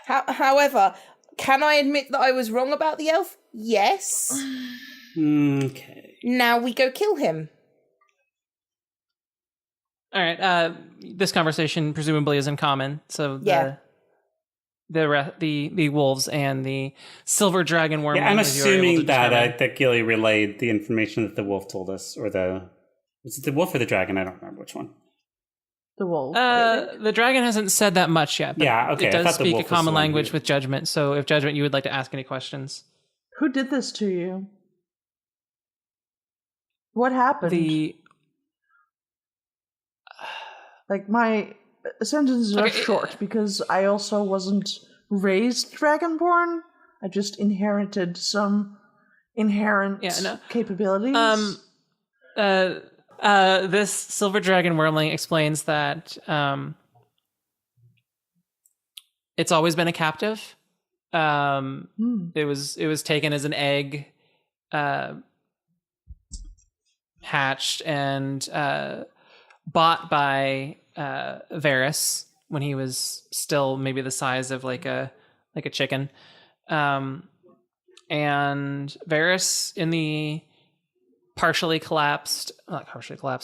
However, can I admit that I was wrong about the elf? Yes. okay. Now we go kill him. All right. This conversation presumably is in common, so Yeah. the wolves and the silver dragon worm. Yeah, I'm assuming that Gilly relayed the information that the wolf told us, or was it the wolf or the dragon? I don't remember which one. The wolf. The dragon hasn't said that much yet. But yeah, okay. It does speak a common language with Judgment. So if Judgment, you would like to ask any questions. Who did this to you? What happened? Like, my sentences are short because I also wasn't raised Dragonborn. I just inherited some inherent capabilities. This silver dragon wormling explains that it's always been a captive. It was taken as an egg, hatched and bought by Varys when he was still maybe the size of like a chicken. And Varys in the not partially collapsed,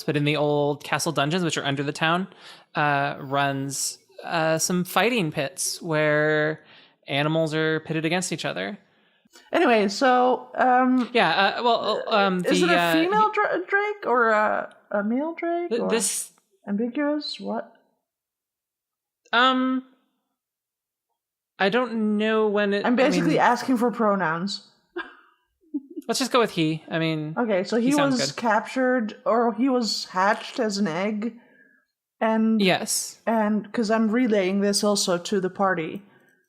but in the old castle dungeons, which are under the town, runs some fighting pits where animals are pitted against each other. Anyway, so is it a female drake or a male drake? This ambiguous? What? I don't know when it. I'm basically asking for pronouns. Let's just go with he. I mean, okay, so he was captured, or he was hatched as an egg, and yes, and because I'm relaying this also to the party.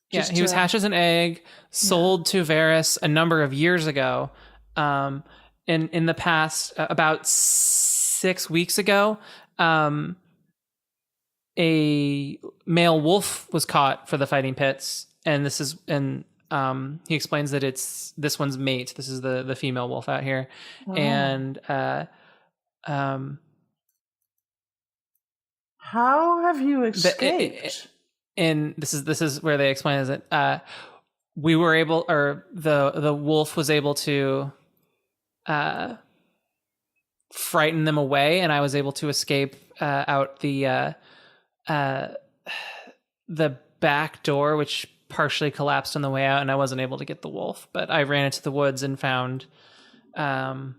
Yeah, he was hatched as an egg, sold to Varys a number of years ago. In the past, about 6 weeks ago, a male wolf was caught for the fighting pits, and he explains that it's this one's mate. This is the female wolf out here, and how have you escaped? And this is where they explain is that we were able, or the wolf was able to frighten them away, and I was able to escape out the back door, which partially collapsed on the way out, and I wasn't able to get the wolf. But I ran into the woods and found the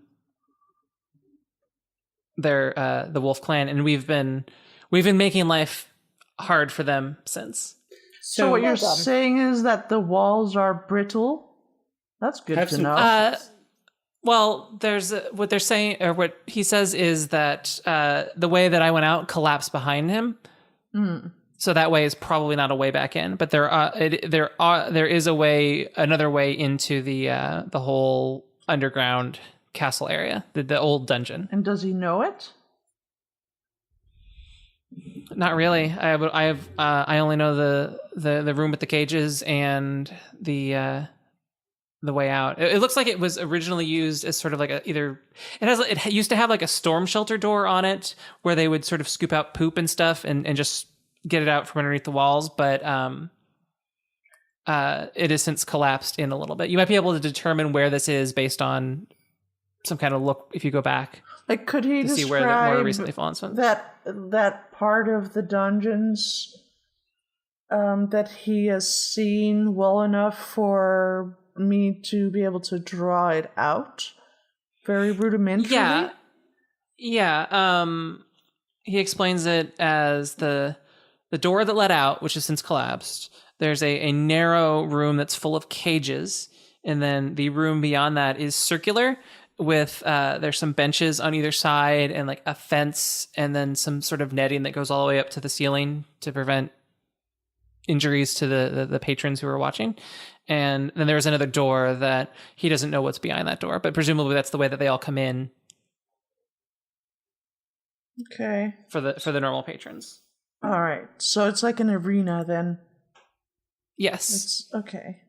wolf clan, and we've been making life hard for them since. So what you're saying is that the walls are brittle? That's good to know. Well, there's what they're saying, or what he says is that the way that I went out collapsed behind him. So that way is probably not a way back in, but there is another way into the whole underground castle area, the old dungeon. And does he know it? Not really. I only know the room with the cages and the way out. It looks like it was originally used as sort of like it used to have like a storm shelter door on it where they would sort of scoop out poop and stuff and just get it out from underneath the walls, but it has since collapsed in a little bit. You might be able to determine where this is based on some kind of look if you go back. Like, could he describe see where the more recently fallen ones? that part of the dungeons that he has seen well enough for me to be able to draw it out? Very rudimentarily? Yeah. He explains it as the door that led out, which has since collapsed. There's a narrow room that's full of cages, and then the room beyond that is circular with there's some benches on either side and like a fence, and then some sort of netting that goes all the way up to the ceiling to prevent injuries to the patrons who are watching. And then there's another door that he doesn't know what's behind that door, but presumably that's the way that they all come in. Okay. For the normal patrons. All right. So it's like an arena then. Yes. It's okay.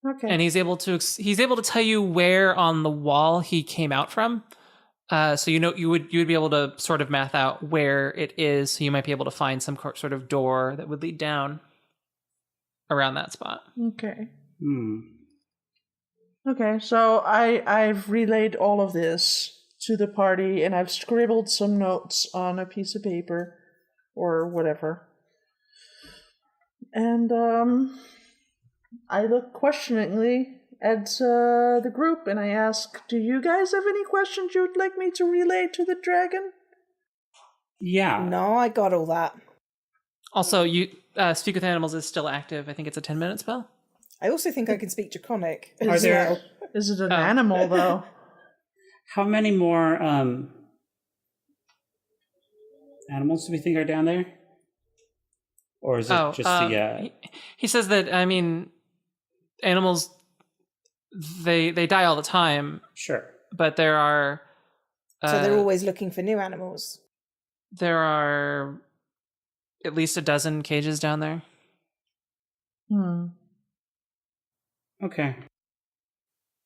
Okay. And he's able to tell you where on the wall he came out from. So you would be able to sort of math out where it is. So you might be able to find some sort of door that would lead down around that spot. Okay. Okay, so I've relayed all of this to the party, and I've scribbled some notes on a piece of paper or whatever. And I look questioningly at the group and I ask, do you guys have any questions you'd like me to relay to the dragon? Yeah. No, I got all that. Also, you Speak with Animals is still active. I think it's a 10-minute spell. I also think I can speak Draconic Are as there- well. Is it an animal, though? How many more animals do we think are down there? Or is it just the... He says that, I mean, animals, they die all the time, Sure. but there are... So they're always looking for new animals. There are at least a dozen cages down there. Okay.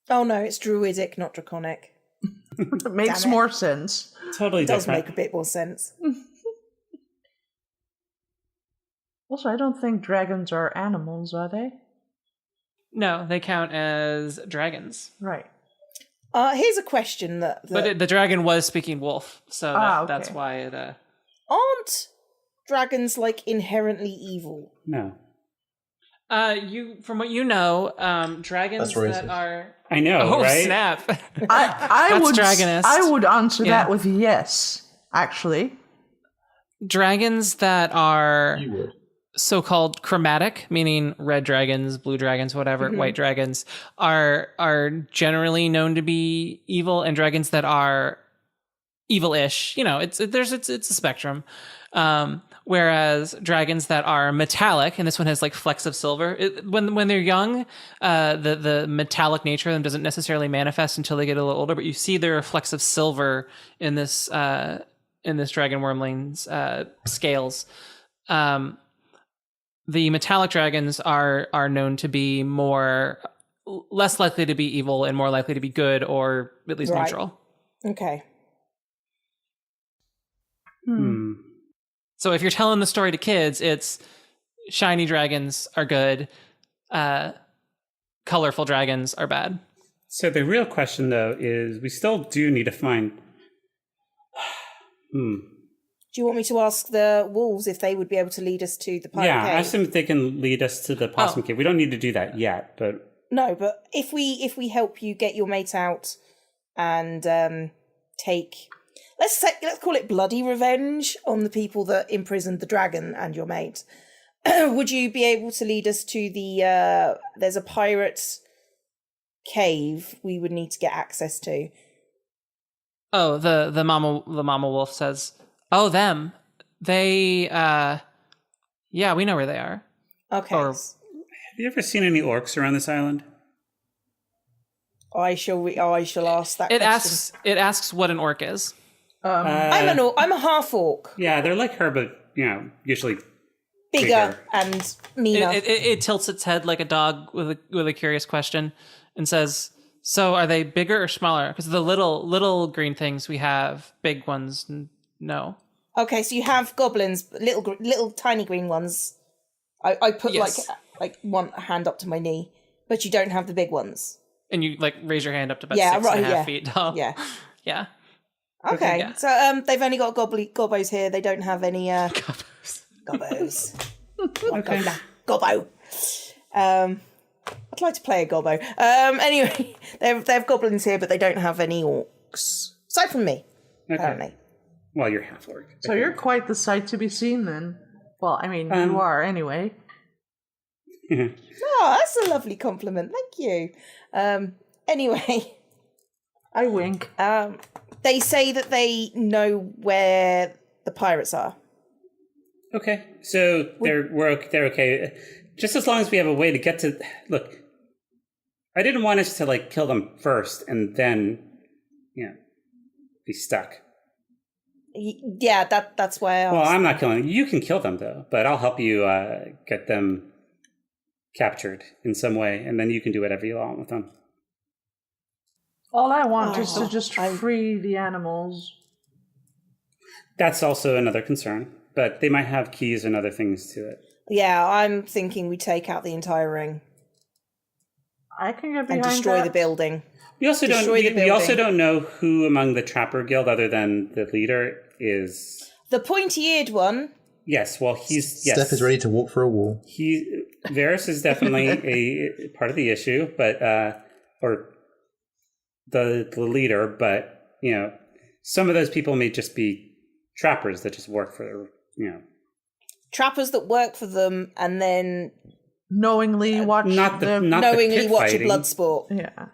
Oh no, it's druidic, not draconic. It makes more sense. Totally It does different. make a bit more sense. Also, I don't think dragons are animals, are they? No, they count as dragons. Right. Here's a question that But the dragon was speaking wolf, so that's okay. why it... aren't dragons like inherently evil? No. From what you know, dragons That's racist. that are... I know, Oh, right? snap. I That's would dragonist. I would answer Yeah. that with yes, actually. Dragons that are You would. so-called chromatic, meaning red dragons, blue dragons, whatever, white dragons, are generally known to be evil, and dragons that are evil-ish, it's a spectrum. Whereas dragons that are metallic, and this one has like flecks of silver, when they're young, the metallic nature of them doesn't necessarily manifest until they get a little older. But you see there are flecks of silver in this dragon wormling's scales. The metallic dragons are known to be less likely to be evil and more likely to be good, or at least Right. neutral. Okay. So if you're telling the story to kids, it's shiny dragons are good, colorful dragons are bad. So the real question, though, is we still do need to find... Do you want me to ask the wolves if they would be able to lead us to the pirate Yeah, cave? ask them if they can lead us to the possum cave. We don't need to do that yet, but... No, but if we help you get your mate out and take... Let's call it bloody revenge on the people that imprisoned the dragon and your mate. Would you be able to lead us to the... there's a pirate cave we would need to get access to. Oh, the mama wolf says, "Oh, them. They yeah, we know where they are." Okay. Or- Have you ever seen any orcs around this island? I shall ask that question. It asks what an orc is. I'm a half orc. Yeah, they're like her, but, usually Bigger and meaner. It tilts its head like a dog with a curious question and says, "So are they bigger or smaller? Because the little green things we have, big ones, no." Okay, so you have goblins, little tiny green ones. I put Yes. like one hand up to my knee, but you don't have the big ones. And you like raise your hand up to about Yeah, 6.5 right, feet tall. Yeah. Yeah. Okay. Yeah. So they've only got gobbos here. They don't have any gobbos. Okay. Gobbo. I'd like to play a gobbo. Anyway, they have goblins here, but they don't have any orcs. Aside from me, apparently. Well, you're half orc. So you're quite the sight to be seen then. Well, I mean, you are anyway. Oh, that's a lovely compliment. Thank you. Anyway, I wink. they say that they know where the pirates are. Okay, so they're okay. Just as long as we have a way to get to... Look, I didn't want us to, kill them first and then, be stuck. Yeah, that's why I asked. Well, I'm not killing them. You can kill them, though, but I'll help you get them captured in some way, and then you can do whatever you want with them. All I want is to just free the animals. That's also another concern, but they might have keys and other things to it. Yeah, I'm thinking we take out the entire ring I can get behind and destroy that. the building. We also don't know who among the Trapper Guild, other than the leader, is... The pointy-eared one. Yes, well, yes. Steph is ready to walk for a wall. Varys is definitely a part of the issue, but or the leader, but some of those people may just be trappers that just work for trappers that work for them and then knowingly watch knowingly watch a blood sport. Yeah.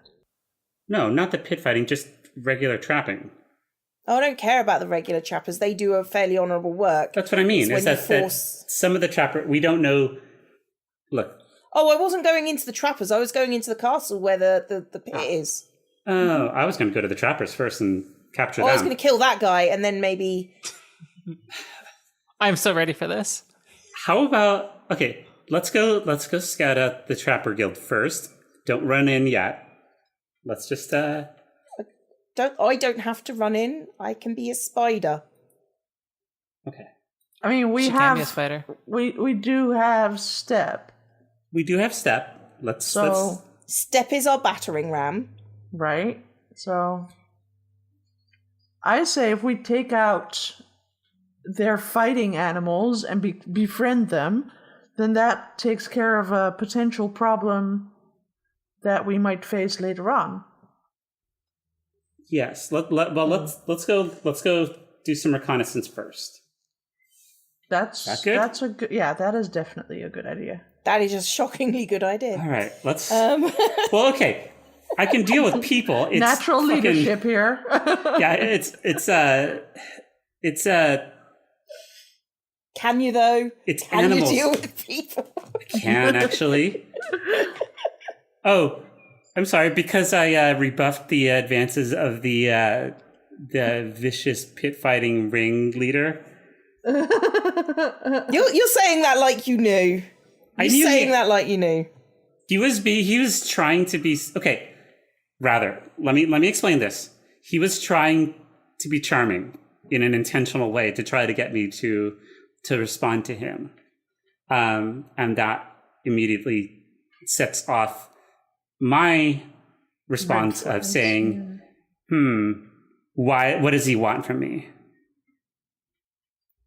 No, not the pit fighting, just regular trapping. Oh, I don't care about the regular trappers. They do a fairly honourable work. That's what I mean. Is that some of the trapper we don't know. Look. Oh, I wasn't going into the trappers. I was going into the castle where the pit is. Oh, I was going to go to the trappers first and capture them. I was going to kill that guy and then maybe. I'm so ready for this. How about let's go scout out the Trapper Guild first. Don't run in yet. Let's just I don't have to run in. I can be a spider. Okay. I mean, we can be a spider. We do have Step. We do have Step. Step is our battering ram. Right? So I say if we take out their fighting animals and befriend them, then that takes care of a potential problem that we might face later on. Yes. Let's go do some reconnaissance first. That's good? That's a good. Yeah, that is definitely a good idea. That is a shockingly good idea. All right. Let's. Well, okay. I can deal with people. It's natural leadership here. Yeah, it's Can you though? Can animals. You deal with people? I can actually. Oh, I'm sorry, because I rebuffed the advances of the vicious pit fighting ring leader. You're saying that like you knew. That like you knew. He was trying to be okay. Rather, let me explain this. He was trying to be charming in an intentional way to try to get me to respond to him, and that immediately sets off my response of saying, why? What does he want from me?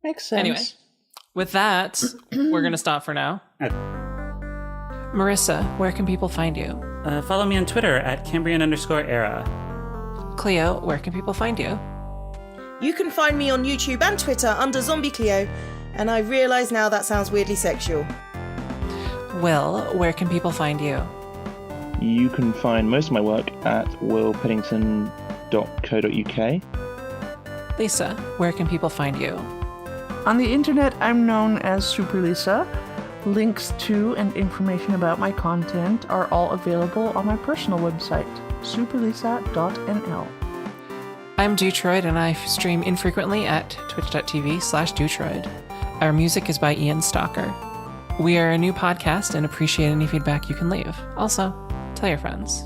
Makes sense. Anyway, with that, we're going to stop for now. Marissa, where can people find you? Follow me on Twitter at Cambrian_era. Cleo, where can people find you? You can find me on YouTube and Twitter under Zombie Cleo, and I realise now that sounds weirdly sexual. Will, where can people find you? You can find most of my work at willpeddington.co.uk. Lisa, where can people find you? On the internet, I'm known as Super Lisa. Links to and information about my content are all available on my personal website, superlisa.nl. I'm dewtroid, and I stream infrequently at twitch.tv/dewtroid. Our music is by Ian Stalker. We are a new podcast and appreciate any feedback you can leave. Also, tell your friends.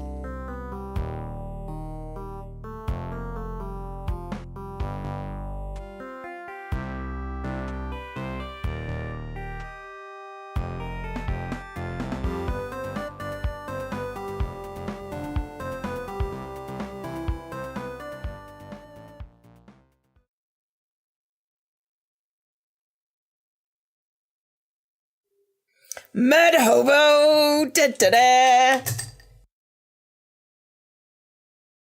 Murder hobo! Da, da, da.